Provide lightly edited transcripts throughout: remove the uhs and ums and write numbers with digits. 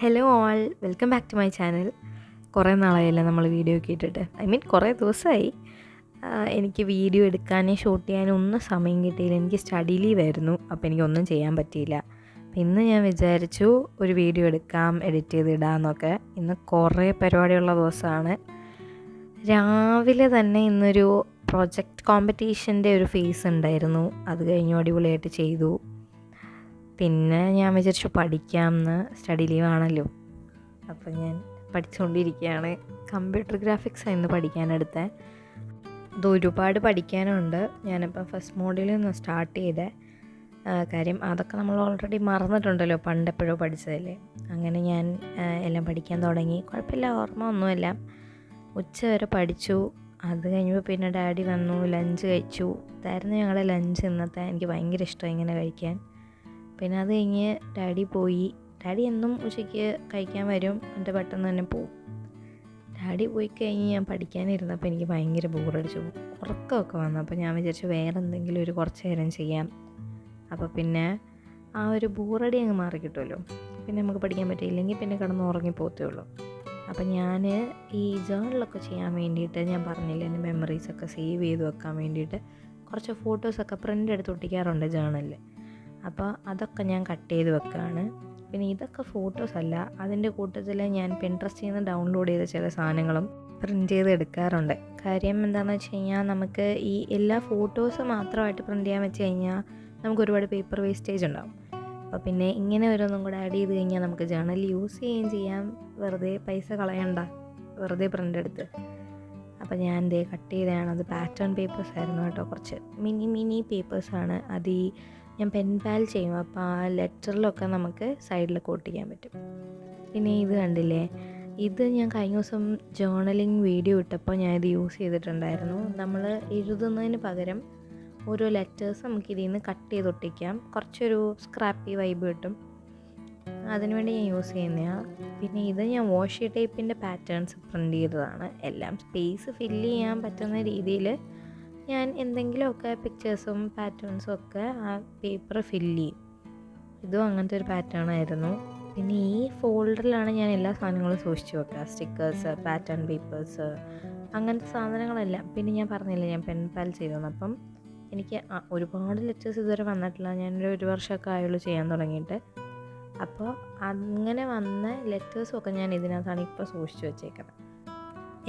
Hello all, welcome back to my channel. കുറേ നാളായല്ലേ നമ്മൾ വീഡിയോ ഒക്കെ ഇട്ടിട്ട്. കുറേ ദിവസമായി. എനിക്ക് വീഡിയോ എടുക്കാനും ഷൂട്ട് ചെയ്യാനും ഒന്നും സമയം കിട്ടിയില്ല. എനിക്ക് സ്റ്റഡി ലീവായിരുന്നു, അപ്പോൾ എനിക്കൊന്നും ചെയ്യാൻ പറ്റിയില്ല. അപ്പോൾ ഇന്ന് ഞാൻ വിചാരിച്ചു ഒരു വീഡിയോ എടുക്കാം, എഡിറ്റ് ചെയ്തിടാമെന്നൊക്കെ. ഇന്ന് കുറേ പരിപാടിയുള്ള ദിവസമാണ്. രാവിലെ തന്നെ ഇന്നൊരു പ്രൊജക്റ്റ് കോമ്പറ്റീഷൻ്റെ ഒരു ഫേസ് ഉണ്ടായിരുന്നു. അത് കഴിഞ്ഞു അടിപൊളിയായിട്ട് ചെയ്തു. പിന്നെ ഞാൻ വിചാരിച്ചു പഠിക്കാമെന്ന്, സ്റ്റഡി ലീവാണല്ലോ. അപ്പോൾ ഞാൻ പഠിച്ചുകൊണ്ടിരിക്കുകയാണ്. കമ്പ്യൂട്ടർ ഗ്രാഫിക്സ് ഇന്ന് പഠിക്കാനെടുത്തത്. ഇത് ഒരുപാട് പഠിക്കാനുണ്ട്. ഞാനിപ്പോൾ ഫസ്റ്റ് മോഡ്യൂളിൽ നിന്ന് സ്റ്റാർട്ട് ചെയ്തേ. കാര്യം അതൊക്കെ നമ്മൾ ഓൾറെഡി മറന്നിട്ടുണ്ടല്ലോ, പണ്ടെപ്പോഴോ പഠിച്ചതല്ലേ. അങ്ങനെ ഞാൻ എല്ലാം പഠിക്കാൻ തുടങ്ങി. കുഴപ്പമില്ല, ഓർമ്മ ഒന്നുമില്ല. ഉച്ച വരെ പഠിച്ചു. അത് കഴിഞ്ഞപ്പോൾ പിന്നെ ഡാഡി വന്നു, ലഞ്ച് കഴിച്ചു. ഇതായിരുന്നു ഞങ്ങളുടെ ലഞ്ച് ഇന്നത്തെ. എനിക്ക് ഭയങ്കര ഇഷ്ടമായി ഇങ്ങനെ കഴിക്കാൻ. പിന്നെ അത് കഴിഞ്ഞ് ഡാഡി പോയി. ഡാഡി എന്നും ഉച്ചയ്ക്ക് കഴിക്കാൻ വരും, എന്നിട്ട് പെട്ടെന്ന് തന്നെ പോവും. ഡാഡി പോയി കഴിഞ്ഞ് ഞാൻ പഠിക്കാനിരുന്നപ്പോൾ എനിക്ക് ഭയങ്കര ബോറടിച്ചു. ഉറക്കമൊക്കെ വന്നു. അപ്പോൾ ഞാൻ വിചാരിച്ചു വേറെ എന്തെങ്കിലും ഒരു കുറച്ച് നേരം ചെയ്യാം. അപ്പോൾ പിന്നെ ആ ഒരു ബോറടി അങ്ങ് മാറി കിട്ടുമല്ലോ. പിന്നെ നമുക്ക് പഠിക്കാൻ പറ്റിയില്ലെങ്കിൽ പിന്നെ കിടന്ന് ഉറങ്ങിപ്പോത്തേ ഉള്ളൂ. അപ്പോൾ ഞാൻ ഈ ജേർണലൊക്കെ ചെയ്യാൻ വേണ്ടിയിട്ട്, ഞാൻ പറഞ്ഞില്ല എൻ്റെ മെമ്മറീസൊക്കെ സേവ് ചെയ്ത് വെക്കാൻ വേണ്ടിയിട്ട് കുറച്ച് ഫോട്ടോസൊക്കെ പ്രിൻ്റ് എടുത്ത് ഒട്ടിക്കാറുണ്ട് ജേർണലിൽ. അപ്പോൾ അതൊക്കെ ഞാൻ കട്ട് ചെയ്ത് വെക്കുകയാണ്. പിന്നെ ഇതൊക്കെ ഫോട്ടോസ് അല്ല, അതിൻ്റെ കൂട്ടത്തിൽ ഞാൻ പിൻട്രസ്റ്റിൽ നിന്ന് ഡൗൺലോഡ് ചെയ്ത ചില സാധനങ്ങളും പ്രിൻറ്റ് ചെയ്ത് എടുക്കാറുണ്ട്. കാര്യം എന്താണെന്ന് വെച്ച് കഴിഞ്ഞാൽ, നമുക്ക് ഈ എല്ലാ ഫോട്ടോസ് മാത്രമായിട്ട് പ്രിൻറ്റ് ചെയ്യാൻ വെച്ച് കഴിഞ്ഞാൽ നമുക്ക് ഒരുപാട് പേപ്പർ വേസ്റ്റേജ് ഉണ്ടാകും. അപ്പോൾ പിന്നെ ഇങ്ങനെ ഓരോന്നും കൂടെ ആഡ് ചെയ്ത് കഴിഞ്ഞാൽ നമുക്ക് ജേർണൽ യൂസ് ചെയ്യുകയും ചെയ്യാം, വെറുതെ പൈസ കളയണ്ട, വെറുതെ പ്രിൻ്റ് എടുത്ത്. അപ്പോൾ ഞാൻ ഇതേ കട്ട് ചെയ്തതാണ്. അത് പാറ്റേൺ പേപ്പേഴ്സ് ആയിരുന്നു കേട്ടോ, കുറച്ച് മിനി പേപ്പേഴ്സാണ്. അത് ഞാൻ പെൻ പാൽ ചെയ്യും, അപ്പോൾ ആ ലെറ്ററിലൊക്കെ നമുക്ക് സൈഡിലൊക്കെ ഒട്ടിക്കാൻ പറ്റും. പിന്നെ ഇത് കണ്ടില്ലേ, ഇത് ഞാൻ കഴിഞ്ഞ ദിവസം ജേർണലിങ് വീഡിയോ ഇട്ടപ്പോൾ ഞാൻ ഇത് യൂസ് ചെയ്തിട്ടുണ്ടായിരുന്നു. നമ്മൾ എഴുതുന്നതിന് പകരം ഓരോ ലെറ്റേഴ്സ് നമുക്ക് ഇതിൽ നിന്ന് കട്ട് ചെയ്ത് ഒട്ടിക്കാം. കുറച്ചൊരു സ്ക്രാപ്പി വൈബ് കിട്ടും. അതിനുവേണ്ടി ഞാൻ യൂസ് ചെയ്യുന്നതാണ്. പിന്നെ ഇത് ഞാൻ വാഷി ടേപ്പിൻ്റെ പാറ്റേൺസ് പ്രിൻ്റ് ചെയ്തതാണ്. എല്ലാം സ്പേസ് ഫില്ല് ചെയ്യാൻ പറ്റുന്ന രീതിയിൽ ഞാൻ എന്തെങ്കിലുമൊക്കെ പിക്ചേഴ്സും പാറ്റേൺസും ഒക്കെ ആ പേപ്പർ ഫില്ല് ചെയ്യും. ഇതും അങ്ങനത്തെ ഒരു പാറ്റേൺ ആയിരുന്നു. പിന്നെ ഈ ഫോൾഡറിലാണ് ഞാൻ എല്ലാ സാധനങ്ങളും സൂക്ഷിച്ച് വെക്കുക. സ്റ്റിക്കേഴ്സ്, പാറ്റേൺ പേപ്പേഴ്സ്, അങ്ങനത്തെ സാധനങ്ങളെല്ലാം. പിന്നെ ഞാൻ പറഞ്ഞില്ലേ ഞാൻ പെൻ പാൽ ചെയ്തോന്ന്. അപ്പം എനിക്ക് ഒരുപാട് ലെറ്റേഴ്സ് ഇതുവരെ വന്നിട്ടില്ല. ഞാനൊരു വർഷമൊക്കെ ആയുള്ളൂ ചെയ്യാൻ തുടങ്ങിയിട്ട്. അപ്പോൾ അങ്ങനെ വന്ന ലെറ്റേഴ്സും ഞാൻ ഇതിനകത്താണ് ഇപ്പോൾ സൂക്ഷിച്ച് വെച്ചേക്കുന്നത്.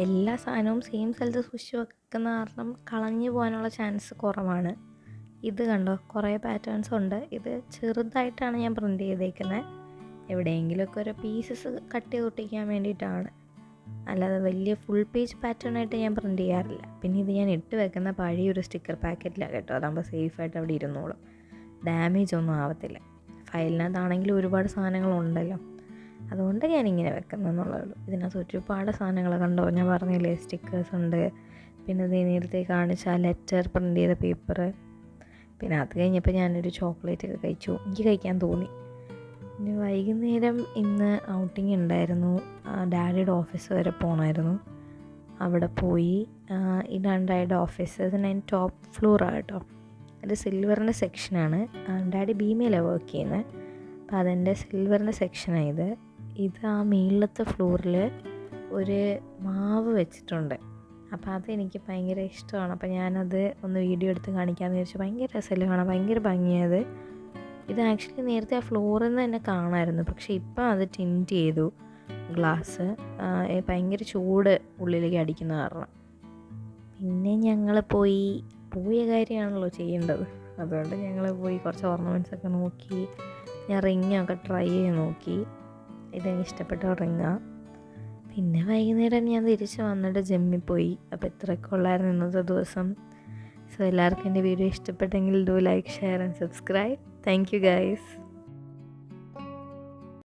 എല്ലാ സാധനവും സെയിം സ്ഥലത്ത് സൂക്ഷിച്ച് വെക്കുന്ന കാരണം കളഞ്ഞു പോകാനുള്ള ചാൻസ് കുറവാണ്. ഇത് കണ്ടോ, കുറേ പാറ്റേൺസ് ഉണ്ട്. ഇത് ചെറുതായിട്ടാണ് ഞാൻ പ്രിൻ്റ് ചെയ്തേക്കുന്നത്. എവിടെയെങ്കിലുമൊക്കെ ഒരു പീസസ് കട്ട് ചെയ്ത് ഒട്ടിക്കാൻ വേണ്ടിയിട്ടാണ്, അല്ലാതെ വലിയ ഫുൾ പേജ് പാറ്റേണായിട്ട് ഞാൻ പ്രിൻ്റ് ചെയ്യാറില്ല. പിന്നെ ഇത് ഞാൻ ഇട്ട് വെക്കുന്ന പഴയൊരു സ്റ്റിക്കർ പാക്കറ്റിലാണ് കേട്ടോ. അതാകുമ്പോൾ സേഫായിട്ട് അവിടെ ഇരുന്നോളും, ഡാമേജ് ഒന്നും ആവത്തില്ല. ഫയലിനകത്താണെങ്കിലും ഒരുപാട് സാധനങ്ങളുണ്ടല്ലോ, അതുകൊണ്ട് ഞാനിങ്ങനെ വെക്കുന്നതെന്നുള്ളേ ഉള്ളൂ. ഇതിനകത്ത് ഒരുപാട് സാധനങ്ങൾ കണ്ടോ, ഞാൻ പറഞ്ഞില്ലേ സ്റ്റിക്കേഴ്സ് ഉണ്ട്. പിന്നെ ഇത് നേരത്തെ കാണിച്ച ലെറ്റർ പ്രിൻ്റ് ചെയ്ത പേപ്പർ. പിന്നെ അത് കഴിഞ്ഞപ്പോൾ ഞാനൊരു ചോക്ലേറ്റൊക്കെ കഴിച്ചു, എനിക്ക് കഴിക്കാൻ തോന്നി. പിന്നെ വൈകുന്നേരം ഇന്ന് ഔട്ടിങ് ഉണ്ടായിരുന്നു. ഡാഡിയുടെ ഓഫീസ് വരെ പോകണമായിരുന്നു. അവിടെ പോയി. ഇതാണ് ഡാഡിയുടെ ഓഫീസ്. ഇത് 9th ഫ്ലോറാണ് കേട്ടോ. അത് സിൽവറിൻ്റെ സെക്ഷനാണ്. ഡാഡി ബീമയിലാണ് വർക്ക് ചെയ്യുന്നത്. അപ്പോൾ അതെൻ്റെ സിൽവറിൻ്റെ സെക്ഷനാണ് ഇത് ആ മേളിലത്തെ ഫ്ലോറിൽ ഒരു മാവ് വെച്ചിട്ടുണ്ട്. അപ്പോൾ അതെനിക്ക് ഭയങ്കര ഇഷ്ടമാണ്. അപ്പോൾ ഞാനത് ഒന്ന് വീഡിയോ എടുത്ത് കാണിക്കാമെന്ന് വിചാരിച്ചു. ഭയങ്കര രസമല്ലേ കാണാൻ, ഭയങ്കര ഭംഗിയത്. ഇത് ആക്ച്വലി നേരത്തെ ആ ഫ്ലോറിൽ നിന്ന് തന്നെ കാണാമായിരുന്നു, പക്ഷേ ഇപ്പം അത് ടിൻറ്റ് ചെയ്തു ഗ്ലാസ്. ഭയങ്കര ചൂട് ഉള്ളിലേക്ക് അടിക്കുന്ന കാരണം. പിന്നെ ഞങ്ങൾ പോയ കാര്യമാണല്ലോ ചെയ്യേണ്ടത്. അതുകൊണ്ട് ഞങ്ങൾ പോയി കുറച്ച് ഓർണമെൻറ്റ്സൊക്കെ നോക്കി. ഞാൻ റിങ്ങൊക്കെ ട്രൈ ചെയ്ത് നോക്കി. ഇതെനിക്ക് ഇഷ്ടപ്പെട്ട റിങ്ങാണ്. പിന്നെ വൈകുന്നേരം ഞാൻ തിരിച്ച് വന്നിട്ട് ജിമ്മിൽ പോയി. അപ്പോൾ ഇത്രയൊക്കെ ഉള്ളായിരുന്നു ഇന്നത്തെ ദിവസം. സോ എല്ലാവർക്കും എൻ്റെ വീഡിയോ ഇഷ്ടപ്പെട്ടെങ്കിൽ do like, share and subscribe. Thank you guys.